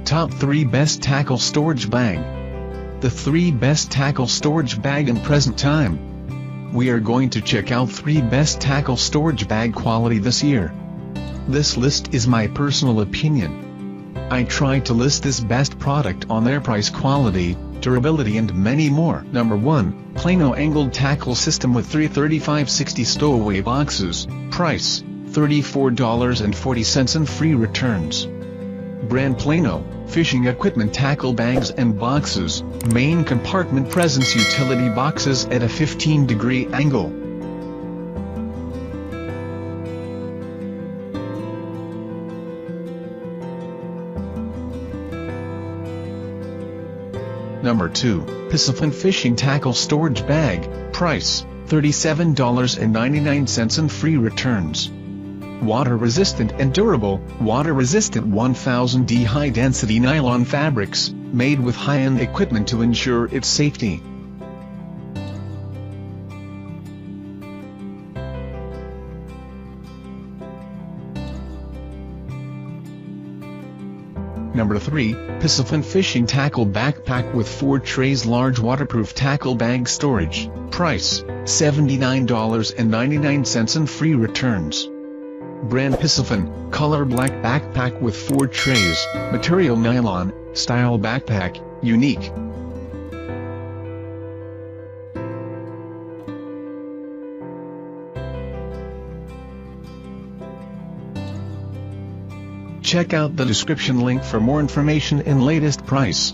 Top 3 Best Tackle Storage Bag. The 3 best tackle storage bag in present time. We are going to check out 3 best tackle storage bag quality this year. This list is my personal opinion. I tried to list this best product on their price, quality, durability and many more. Number 1, Plano Angled Tackle System with 3 35/60 stowaway boxes, price, $34.40 and free returns. Brand Plano, fishing equipment tackle bags and boxes, main compartment presents utility boxes at a 15-degree angle. Number 2, Piscifun Fishing Tackle Storage Bag, price, $37.99 and free returns. Water-resistant and durable, water-resistant 1000D high-density nylon fabrics, made with high-end equipment to ensure its safety. Number 3, Piscifun Fishing Tackle Backpack with 4 trays, large waterproof tackle bag storage, price, $79.99 and free returns. Brand Piscifun, color black backpack with 4 trays, material nylon, style backpack, unique. Check out the description link for more information and latest price.